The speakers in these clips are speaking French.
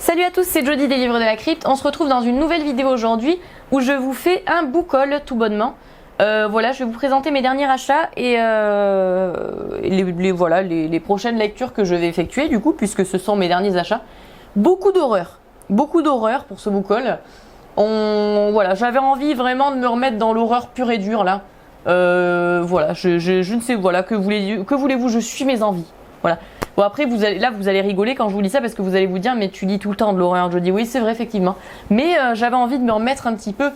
Salut à tous, c'est Jody des Livres de la Crypte. On se retrouve dans une nouvelle vidéo aujourd'hui où je vous fais un book haul tout bonnement. Voilà, je vais vous présenter mes derniers achats et les prochaines lectures que je vais effectuer du coup, puisque ce sont mes derniers achats. Beaucoup d'horreur pour ce book haul. Voilà, j'avais envie vraiment de me remettre dans l'horreur pure et dure là. Voilà, je ne sais, voilà, que voulez-vous, je suis mes envies. Voilà. Bon après vous allez rigoler quand je vous lis ça parce que vous allez vous dire mais tu lis tout le temps de l'horreur. Je dis oui c'est vrai effectivement. Mais j'avais envie de me remettre un petit peu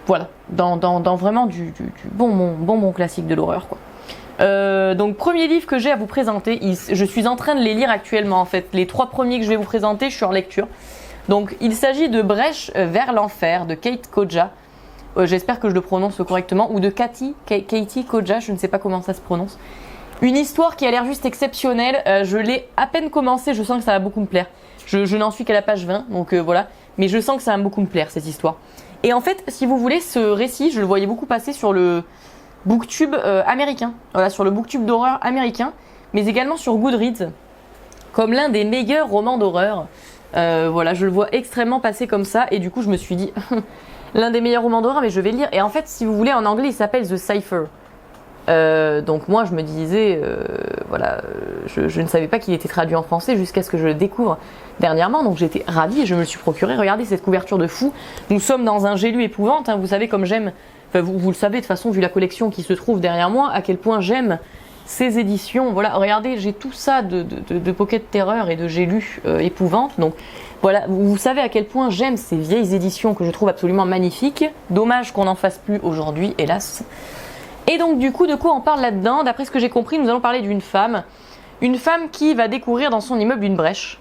voilà, dans vraiment du bon classique de l'horreur quoi. Donc premier livre que j'ai à vous présenter, je suis en train de les lire actuellement en fait. Les 3 premiers que je vais vous présenter, je suis en lecture. Donc il s'agit de Brèche vers l'enfer de Kate Koja. J'espère que je le prononce correctement. Ou de Katie Koja, je ne sais pas comment ça se prononce. Une histoire qui a l'air juste exceptionnelle. Je l'ai à peine commencé, je sens que ça va beaucoup me plaire. Je n'en suis qu'à la page 20, donc voilà. Mais je sens que ça va beaucoup me plaire cette histoire. Et en fait, si vous voulez, ce récit, je le voyais beaucoup passer sur le booktube américain. Voilà, sur le booktube d'horreur américain. Mais également sur Goodreads. Comme l'un des meilleurs romans d'horreur. Voilà, je le vois extrêmement passer comme ça. Et du coup, je me suis dit, l'un des meilleurs romans d'horreur, mais je vais le lire. Et en fait, si vous voulez, en anglais, il s'appelle The Cipher. Donc moi je me disais voilà, je ne savais pas qu'il était traduit en français jusqu'à ce que je le découvre dernièrement, donc j'étais ravie et je me le suis procuré. Regardez cette couverture de fou, nous sommes dans un J'ai lu épouvante, hein, vous savez comme j'aime, enfin, vous le savez de toute façon vu la collection qui se trouve derrière moi, à quel point j'aime ces éditions. Voilà, regardez, j'ai tout ça de Pocket Terreur et de J'ai lu épouvante, donc voilà, vous savez à quel point j'aime ces vieilles éditions que je trouve absolument magnifiques. Dommage qu'on n'en fasse plus aujourd'hui, hélas. Et donc du coup, de quoi on parle là-dedans? D'après ce que j'ai compris, nous allons parler d'une femme. Une femme qui va découvrir dans son immeuble une brèche.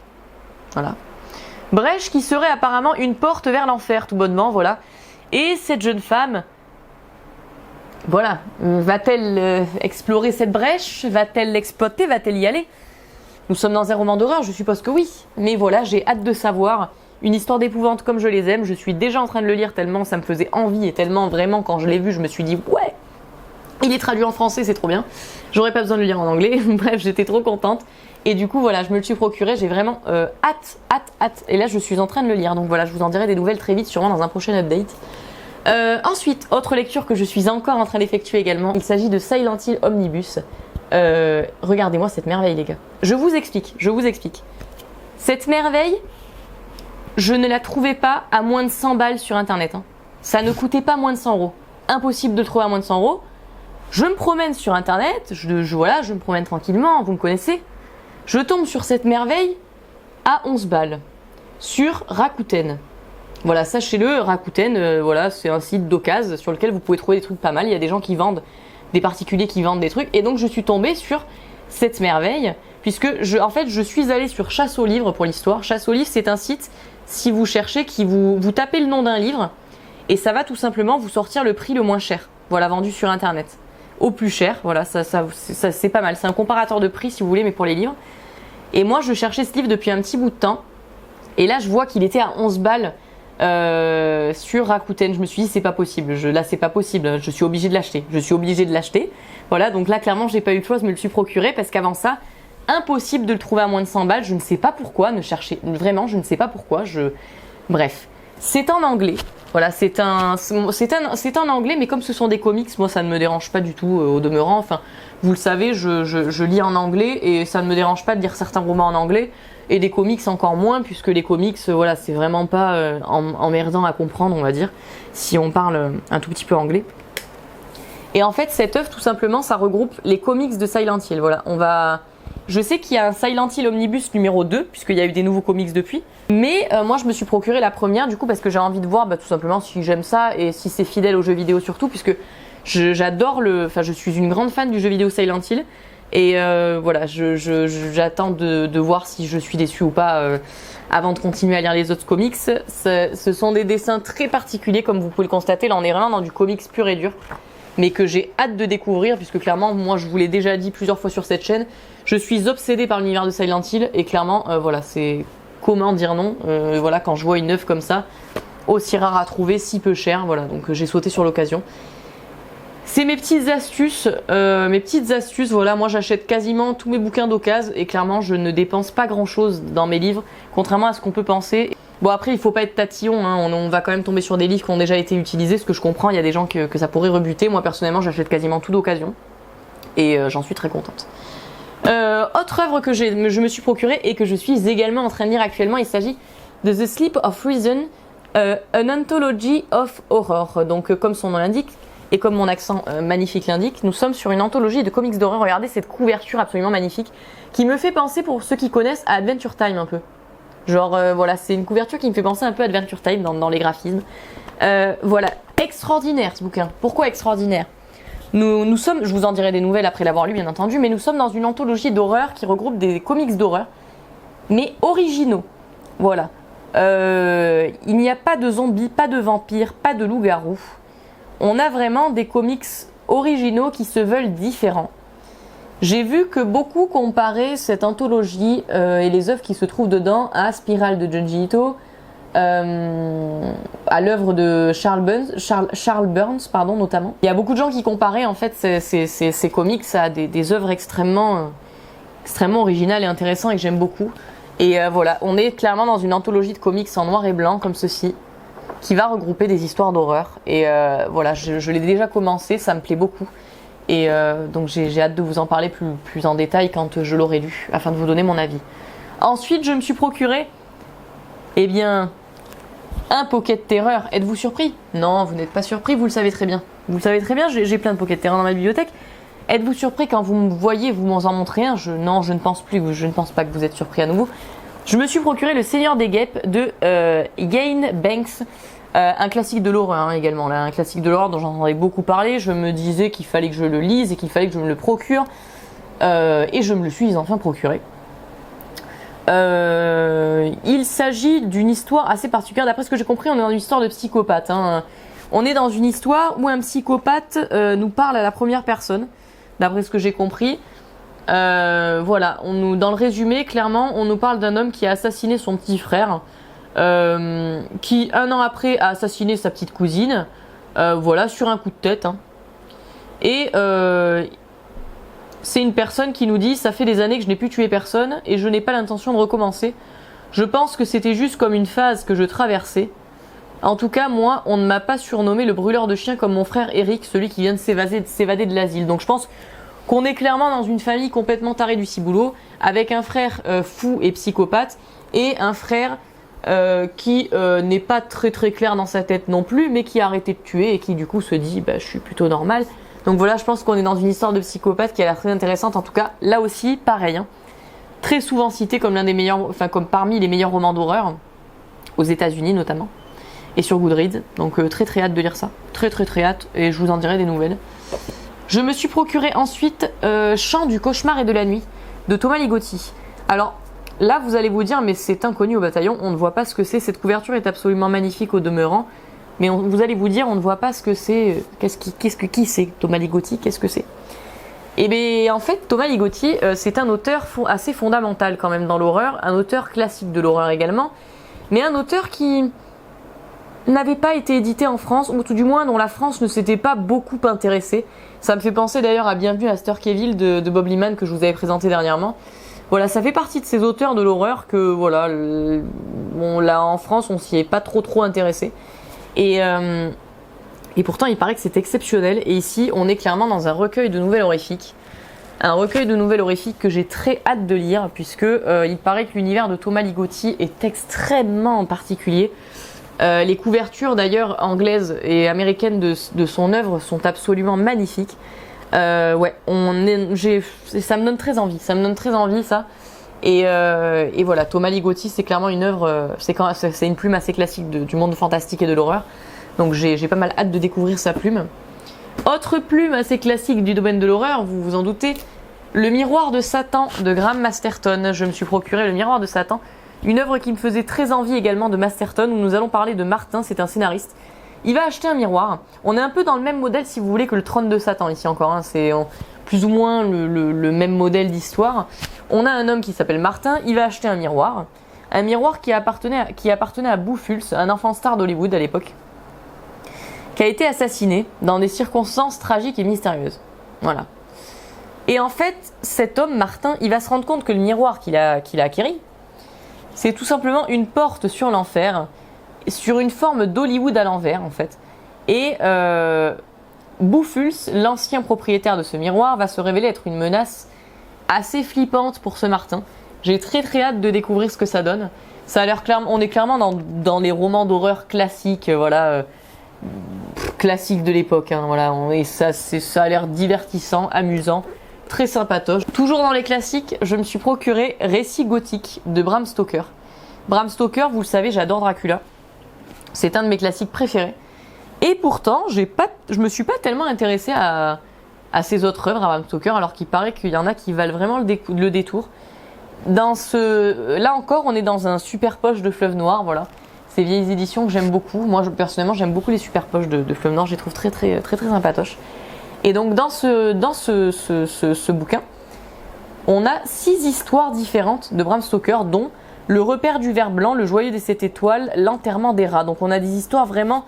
Voilà. Brèche qui serait apparemment une porte vers l'enfer, tout bonnement, voilà. Et cette jeune femme, voilà, va-t-elle explorer cette brèche? Va-t-elle l'exploiter? Va-t-elle y aller? Nous sommes dans un roman d'horreur, je suppose que oui. Mais voilà, j'ai hâte de savoir. Une histoire d'épouvante comme je les aime. Je suis déjà en train de le lire tellement ça me faisait envie. Et tellement vraiment, quand je l'ai vu, je me suis dit, ouais, il est traduit en français, c'est trop bien. J'aurais pas besoin de le lire en anglais. Bref, j'étais trop contente. Et du coup, voilà, je me le suis procuré. J'ai vraiment hâte. Et là, je suis en train de le lire. Donc voilà, je vous en dirai des nouvelles très vite, sûrement dans un prochain update. Ensuite, autre lecture que je suis encore en train d'effectuer également. Il s'agit de Silent Hill Omnibus. Regardez-moi cette merveille, les gars. Je vous explique. Cette merveille, je ne la trouvais pas à moins de 100 balles sur Internet. Hein. Ça ne coûtait pas moins de 100 euros. Impossible de le trouver à moins de 100 euros. Je me promène sur Internet, je me promène tranquillement, vous me connaissez. Je tombe sur cette merveille à 11 balles sur Rakuten. Voilà, sachez-le, Rakuten, voilà, c'est un site d'occasion sur lequel vous pouvez trouver des trucs pas mal. Il y a des gens qui vendent, des particuliers qui vendent des trucs. Et donc, je suis tombée sur cette merveille, puisque en fait, je suis allée sur Chasse aux livres pour l'histoire. Chasse aux livres, c'est un site, si vous cherchez, qui vous tapez le nom d'un livre, et ça va tout simplement vous sortir le prix le moins cher. Voilà, vendu sur Internet. Au plus cher, voilà, ça c'est pas mal. C'est un comparateur de prix si vous voulez, mais pour les livres. Et moi, je cherchais ce livre depuis un petit bout de temps. Et là, je vois qu'il était à 11 balles sur Rakuten. Je me suis dit, c'est pas possible. Là, c'est pas possible. Je suis obligée de l'acheter. Voilà, donc là, clairement, j'ai pas eu le choix. Je me le suis procuré parce qu'avant ça, impossible de le trouver à moins de 100 balles. Je ne sais pas pourquoi. Vraiment, je ne sais pas pourquoi. Bref. C'est en anglais. Voilà, c'est en anglais, mais comme ce sont des comics, moi ça ne me dérange pas du tout au demeurant. Enfin, vous le savez, je lis en anglais et ça ne me dérange pas de lire certains romans en anglais et des comics encore moins, puisque les comics, voilà, c'est vraiment pas emmerdant à comprendre, on va dire, si on parle un tout petit peu anglais. Et en fait, cette œuvre, tout simplement, ça regroupe les comics de Silent Hill. Voilà, je sais qu'il y a un Silent Hill Omnibus numéro 2, puisqu'il y a eu des nouveaux comics depuis. Mais moi, je me suis procuré la première, du coup, parce que j'ai envie de voir tout simplement si j'aime ça et si c'est fidèle aux jeux vidéo surtout, puisque j'adore je suis une grande fan du jeu vidéo Silent Hill. Et voilà, j'attends de voir si je suis déçue ou pas avant de continuer à lire les autres comics. Ce sont des dessins très particuliers, comme vous pouvez le constater. Là, on est vraiment dans du comics pur et dur, mais que j'ai hâte de découvrir, puisque clairement, moi, je vous l'ai déjà dit plusieurs fois sur cette chaîne, je suis obsédée par l'univers de Silent Hill, et clairement, voilà, c'est comment dire non. Voilà, quand je vois une œuvre comme ça, aussi rare à trouver, si peu cher, voilà, donc j'ai sauté sur l'occasion. C'est mes petites astuces. Voilà, moi j'achète quasiment tous mes bouquins d'occasion et clairement je ne dépense pas grand chose dans mes livres, contrairement à ce qu'on peut penser. Bon après il faut pas être tatillon, hein. On va quand même tomber sur des livres qui ont déjà été utilisés, ce que je comprends, il y a des gens que ça pourrait rebuter. Moi personnellement j'achète quasiment tout d'occasion et j'en suis très contente. Autre œuvre que je me suis procurée et que je suis également en train de lire actuellement, il s'agit de The Sleep of Reason, An Anthology of Horror. Donc comme son nom l'indique, et comme mon accent magnifique l'indique, nous sommes sur une anthologie de comics d'horreur. Regardez cette couverture absolument magnifique, qui me fait penser, pour ceux qui connaissent, à Adventure Time un peu. Genre voilà, c'est une couverture qui me fait penser un peu à Adventure Time dans les graphismes. Voilà, extraordinaire ce bouquin. Pourquoi extraordinaire ? Nous sommes, je vous en dirai des nouvelles après l'avoir lu bien entendu, mais nous sommes dans une anthologie d'horreur qui regroupe des comics d'horreur, mais originaux. Voilà. Il n'y a pas de zombies, pas de vampires, pas de loups-garous. On a vraiment des comics originaux qui se veulent différents. J'ai vu que beaucoup comparaient cette anthologie et les œuvres qui se trouvent dedans à Spiral de Junji Ito, à l'œuvre de Charles Burns, notamment. Il y a beaucoup de gens qui comparaient en fait ces comics à des œuvres extrêmement originales et intéressantes et que j'aime beaucoup. Et voilà, on est clairement dans une anthologie de comics en noir et blanc comme ceci, qui va regrouper des histoires d'horreur. Et voilà, je l'ai déjà commencé, ça me plaît beaucoup. Et donc j'ai hâte de vous en parler plus en détail quand je l'aurai lu, afin de vous donner mon avis. Ensuite, je me suis procuré, eh bien, un Pocket Terror. Êtes-vous surpris ? Non, vous n'êtes pas surpris, vous le savez très bien. Vous le savez très bien, j'ai plein de Pocket Terror dans ma bibliothèque. Êtes-vous surpris quand vous me voyez, vous m'en montrez un ? Non, je ne pense pas que vous êtes surpris à nouveau. Je me suis procuré Le Seigneur des Guêpes de Iain Banks, un classique de l'horreur hein, également, là, un classique de l'horreur dont j'entendais beaucoup parler. Je me disais qu'il fallait que je le lise et qu'il fallait que je me le procure, et je me le suis enfin procuré. Il s'agit d'une histoire assez particulière. D'après ce que j'ai compris, on est dans une histoire de psychopathe. Hein. On est dans une histoire où un psychopathe nous parle à la première personne, d'après ce que j'ai compris. Voilà, dans le résumé, clairement, on nous parle d'un homme qui a assassiné son petit frère, qui, un an après, a assassiné sa petite cousine, voilà, sur un coup de tête. Hein. Et c'est une personne qui nous dit « Ça fait des années que je n'ai plus tué personne et je n'ai pas l'intention de recommencer. Je pense que c'était juste comme une phase que je traversais. En tout cas, moi, on ne m'a pas surnommé le brûleur de chiens comme mon frère Eric, celui qui vient de s'évader de l'asile. » Donc je pense qu'on est clairement dans une famille complètement tarée du ciboulot, avec un frère fou et psychopathe, et un frère qui n'est pas très très clair dans sa tête non plus, mais qui a arrêté de tuer et qui du coup se dit bah, « je suis plutôt normal ». Donc voilà, je pense qu'on est dans une histoire de psychopathe qui a l'air très intéressante. En tout cas, là aussi, pareil, hein, très souvent cité comme comme parmi les meilleurs romans d'horreur, aux États-Unis notamment, et sur Goodreads. Donc très très hâte de lire ça, très très très hâte, et je vous en dirai des nouvelles. Je me suis procuré ensuite Chant du cauchemar et de la nuit de Thomas Ligotti. Alors là, vous allez vous dire, mais c'est inconnu au bataillon, on ne voit pas ce que c'est. Cette couverture est absolument magnifique au demeurant. Mais vous allez vous dire, on ne voit pas ce que c'est. Qui c'est Thomas Ligotti ? Qu'est-ce que c'est ? Et bien, en fait, Thomas Ligotti, c'est un auteur assez fondamental quand même dans l'horreur, un auteur classique de l'horreur également, mais un auteur qui n'avait pas été édité en France, ou tout du moins dont la France ne s'était pas beaucoup intéressée. Ça me fait penser d'ailleurs à Bienvenue à Sterkéville de Bob Liman que je vous avais présenté dernièrement. Voilà, ça fait partie de ces auteurs de l'horreur que, voilà, là en France, on s'y est pas trop intéressé. Et pourtant, il paraît que c'est exceptionnel. Et ici, on est clairement dans un recueil de nouvelles horrifiques. Un recueil de nouvelles horrifiques que j'ai très hâte de lire, puisque il paraît que l'univers de Thomas Ligotti est extrêmement particulier. Les couvertures, d'ailleurs, anglaises et américaines de son œuvre sont absolument magnifiques. Ouais, ça me donne très envie. Ça me donne très envie, ça. Et voilà, Thomas Ligotti, c'est clairement une œuvre, c'est une plume assez classique du monde fantastique et de l'horreur. Donc j'ai pas mal hâte de découvrir sa plume. Autre plume assez classique du domaine de l'horreur, vous vous en doutez, Le Miroir de Satan de Graham Masterton. Je me suis procuré Le Miroir de Satan, une œuvre qui me faisait très envie également de Masterton, où nous allons parler de Martin, c'est un scénariste. Il va acheter un miroir. On est un peu dans le même modèle, si vous voulez, que le Trône de Satan ici encore. Hein. C'est plus ou moins le même modèle d'histoire. On a un homme qui s'appelle Martin, il va acheter un miroir qui appartenait à Boufuls, un enfant star d'Hollywood à l'époque, qui a été assassiné dans des circonstances tragiques et mystérieuses. Voilà. Et en fait, cet homme, Martin, il va se rendre compte que le miroir qu'il a acquéri, c'est tout simplement une porte sur l'enfer, sur une forme d'Hollywood à l'envers, en fait. Et Boufuls, l'ancien propriétaire de ce miroir, va se révéler être une menace assez flippante pour ce Martin. J'ai très hâte de découvrir ce que ça donne. Ça a l'air on est clairement dans les romans d'horreur classiques, voilà, classiques de l'époque. Hein, voilà, et ça a l'air divertissant, amusant, très sympatoche. Toujours dans les classiques, je me suis procuré Récits gothiques de Bram Stoker. Bram Stoker, vous le savez, j'adore Dracula. C'est un de mes classiques préférés. Et pourtant, je me suis pas tellement intéressée à ses autres œuvres, à Bram Stoker, alors qu'il paraît qu'il y en a qui valent vraiment le détour. Là encore, on est dans un super poche de Fleuve Noir, voilà. Ces vieilles éditions que j'aime beaucoup. Moi, personnellement, j'aime beaucoup les super poches de Fleuve Noir. Je les trouve très sympatoches. Et donc, dans ce bouquin, on a 6 histoires différentes de Bram Stoker, dont Le repère du ver blanc, Le joyau des 7 étoiles, L'enterrement des rats. Donc, on a des histoires vraiment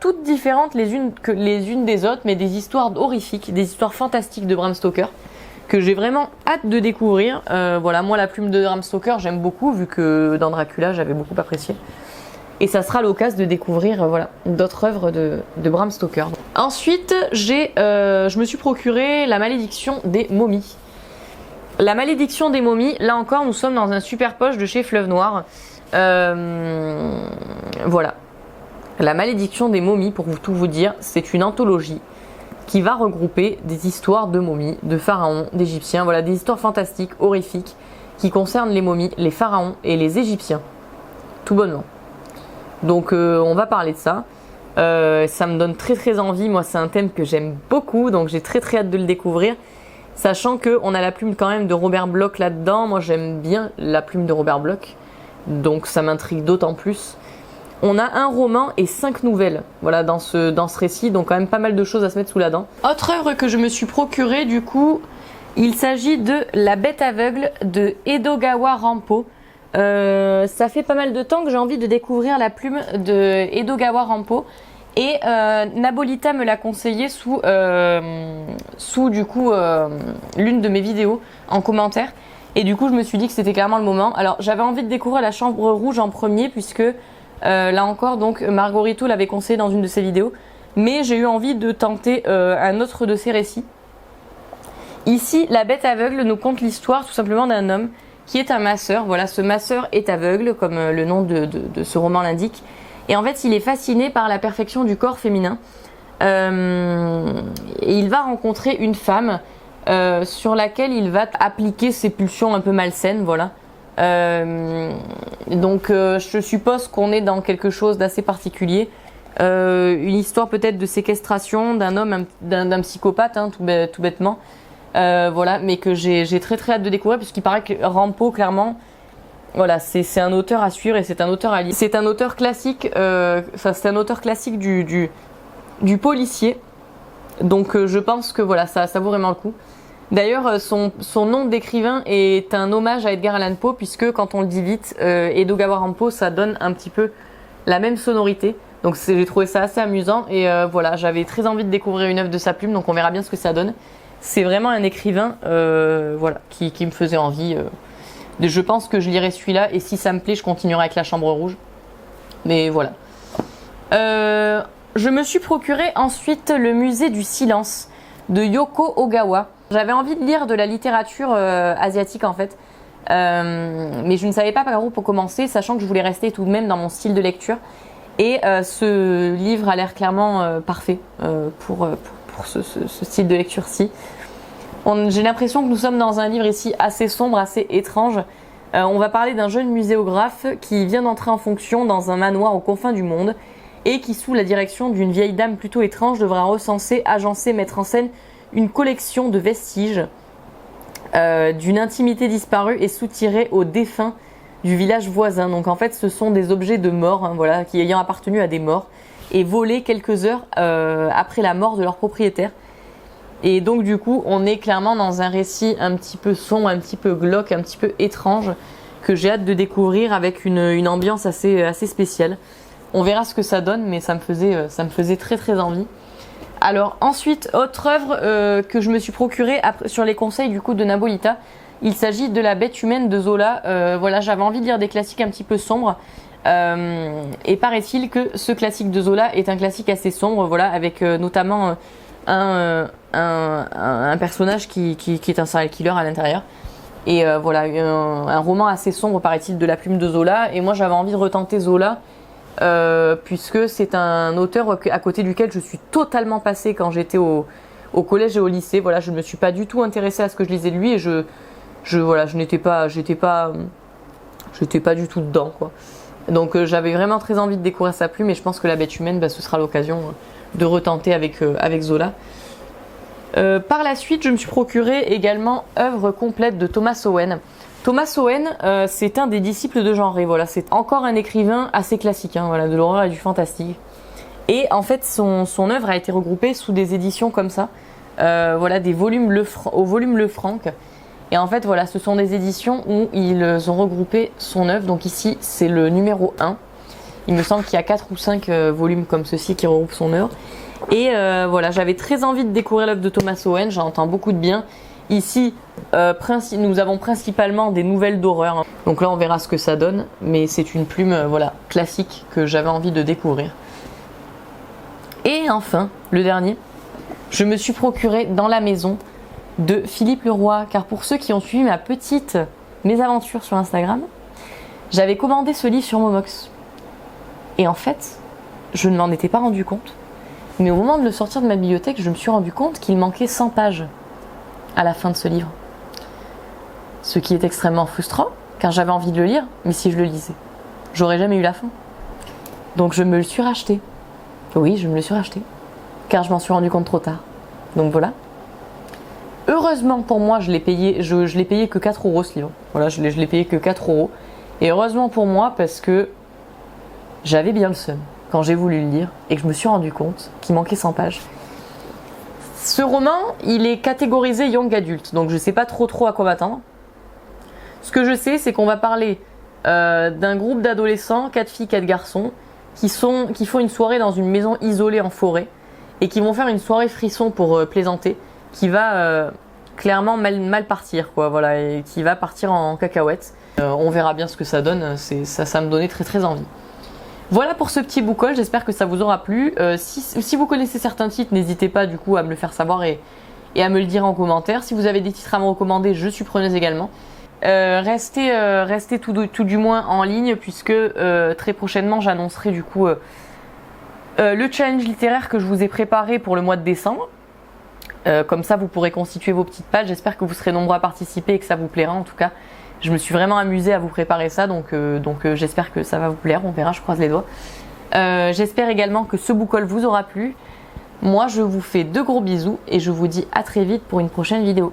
toutes différentes les unes des autres, mais des histoires horrifiques, des histoires fantastiques de Bram Stoker, que j'ai vraiment hâte de découvrir. Voilà, moi, la plume de Bram Stoker, j'aime beaucoup, vu que dans Dracula, j'avais beaucoup apprécié. Et ça sera l'occasion de découvrir voilà, d'autres œuvres de Bram Stoker. Ensuite, je me suis procuré La malédiction des momies. La malédiction des momies, là encore, nous sommes dans un super poche de chez Fleuve Noir. Voilà. La malédiction des momies, pour tout vous dire, c'est une anthologie qui va regrouper des histoires de momies, de pharaons, d'Égyptiens. Voilà, des histoires fantastiques, horrifiques, qui concernent les momies, les pharaons et les Égyptiens. Tout bonnement. Donc on va parler de ça. Ça me donne très envie. Moi, c'est un thème que j'aime beaucoup, donc j'ai très hâte de le découvrir. Sachant qu'on a la plume quand même de Robert Bloch là-dedans. Moi, j'aime bien la plume de Robert Bloch, donc ça m'intrigue d'autant plus. On a un roman et 5 nouvelles, voilà, dans ce récit, donc quand même pas mal de choses à se mettre sous la dent. Autre œuvre que je me suis procurée, du coup, il s'agit de La Bête aveugle de Edogawa Rampo. Ça fait pas mal de temps que j'ai envie de découvrir la plume de Edogawa Rampo, et Nabolita me l'a conseillé sous du coup l'une de mes vidéos en commentaire, et du coup je me suis dit que c'était clairement le moment. Alors j'avais envie de découvrir La Chambre rouge en premier, puisque là encore, donc Margarito l'avait conseillé dans une de ses vidéos, mais j'ai eu envie de tenter un autre de ses récits. Ici, La Bête aveugle nous conte l'histoire tout simplement d'un homme qui est un masseur. Voilà, ce masseur est aveugle, comme le nom de ce roman l'indique. Et en fait, il est fasciné par la perfection du corps féminin. Et il va rencontrer une femme sur laquelle il va appliquer ses pulsions un peu malsaines, voilà. Donc je suppose qu'on est dans quelque chose d'assez particulier, une histoire peut-être de séquestration d'un homme, d'un psychopathe, hein, tout bêtement, voilà, mais que j'ai très hâte de découvrir, puisqu'il paraît que Rampo, clairement, voilà, c'est un auteur à suivre, et c'est un auteur à lire. C'est un auteur classique, c'est un auteur classique du policier, donc je pense que voilà, ça vaut vraiment le coup. D'ailleurs, son nom d'écrivain est un hommage à Edgar Allan Poe, puisque quand on le dit vite, Edogawa Rampo, ça donne un petit peu la même sonorité. Donc j'ai trouvé ça assez amusant, et voilà, j'avais très envie de découvrir une œuvre de sa plume, donc on verra bien ce que ça donne. C'est vraiment un écrivain voilà, qui me faisait envie. Je pense que je lirai celui-là, et si ça me plaît, je continuerai avec La Chambre rouge. Mais voilà. Je me suis procuré ensuite Le musée du silence de Yoko Ogawa. J'avais envie de lire de la littérature asiatique en fait, mais je ne savais pas par où pour commencer, sachant que je voulais rester tout de même dans mon style de lecture. Et ce livre a l'air clairement parfait pour ce style de lecture-ci. J'ai l'impression que nous sommes dans un livre ici assez sombre, assez étrange. On va parler d'un jeune muséographe qui vient d'entrer en fonction dans un manoir aux confins du monde, et qui, sous la direction d'une vieille dame plutôt étrange, devra recenser, agencer, mettre en scène une collection de vestiges d'une intimité disparue et soutirée aux défunts du village voisin. Donc en fait, ce sont des objets de mort, hein, voilà, qui ayant appartenu à des morts et volés quelques heures après la mort de leur propriétaire. Et donc du coup, on est clairement dans un récit un petit peu sombre, un petit peu glauque, un petit peu étrange, que j'ai hâte de découvrir, avec une ambiance assez spéciale. On verra ce que ça donne, mais ça me faisait très très envie. Alors ensuite, autre œuvre que je me suis procurée sur les conseils du coup de Nabolita. Il s'agit de La Bête humaine de Zola. Voilà, j'avais envie de lire des classiques un petit peu sombres. Et paraît-il que ce classique de Zola est un classique assez sombre, voilà, avec notamment un personnage qui est un serial killer à l'intérieur. Et voilà, un roman assez sombre, paraît-il, de la plume de Zola. Et moi, j'avais envie de retenter Zola, puisque c'est un auteur à côté duquel je suis totalement passée quand j'étais au collège et au lycée. Voilà, je ne me suis pas du tout intéressée à ce que je lisais de lui, et j'étais pas du tout dedans, quoi. Donc j'avais vraiment très envie de découvrir sa plume, et je pense que La Bête humaine, ce sera l'occasion de retenter avec Zola. Par la suite, je me suis procuré également œuvre complète de Thomas Owen. Thomas Owen, c'est un des disciples de Jean Rey. Voilà, c'est encore un écrivain assez classique, hein, voilà, de l'horreur et du fantastique. Et en fait, son œuvre a été regroupée sous des éditions comme ça, voilà, des volumes au volume Lefranc. Et en fait, voilà, ce sont des éditions où ils ont regroupé son œuvre. Donc ici, c'est le numéro 1. Il me semble qu'il y a 4 ou 5 volumes comme ceci qui regroupent son œuvre. Et voilà, j'avais très envie de découvrir l'œuvre de Thomas Owen, j'en entends beaucoup de bien. Ici, nous avons principalement des nouvelles d'horreur, hein. Donc là, on verra ce que ça donne, mais c'est une plume voilà, classique que j'avais envie de découvrir. Et enfin, le dernier, je me suis procuré Dans la maison de Philippe Leroy, car pour ceux qui ont suivi mes aventures sur Instagram, j'avais commandé ce livre sur Momox. Et en fait, je ne m'en étais pas rendu compte. Mais au moment de le sortir de ma bibliothèque, je me suis rendu compte qu'il manquait 100 pages à la fin de ce livre. Ce qui est extrêmement frustrant, car j'avais envie de le lire, mais si je le lisais, j'aurais jamais eu la fin. Donc je me le suis racheté. Oui, je me le suis racheté, car je m'en suis rendu compte trop tard. Donc voilà. Heureusement pour moi, je l'ai payé que 4 € ce livre. Voilà, je l'ai payé que 4 €. Et heureusement pour moi, parce que j'avais bien le seum quand j'ai voulu le lire et que je me suis rendu compte qu'il manquait 100 pages. Ce roman, il est catégorisé young adulte, donc je sais pas trop à quoi m'attendre. Ce que je sais, c'est qu'on va parler d'un groupe d'adolescents, 4 filles, 4 garçons, qui font une soirée dans une maison isolée en forêt et qui vont faire une soirée frisson pour plaisanter, qui va clairement mal partir, quoi, voilà, et qui va partir en cacahuète. On verra bien ce que ça donne, ça me donnait très envie. Voilà pour ce petit book haul, j'espère que ça vous aura plu. Si vous connaissez certains titres, n'hésitez pas du coup à me le faire savoir et à me le dire en commentaire. Si vous avez des titres à me recommander, je suis preneuse également. Restez tout du moins en ligne, puisque très prochainement j'annoncerai du coup le challenge littéraire que je vous ai préparé pour le mois de décembre. Comme ça vous pourrez constituer vos petites pages. J'espère que vous serez nombreux à participer et que ça vous plaira. En tout cas, je me suis vraiment amusée à vous préparer ça, donc j'espère que ça va vous plaire. On verra, je croise les doigts. J'espère également que ce book haul vous aura plu. Moi, je vous fais de gros bisous et je vous dis à très vite pour une prochaine vidéo.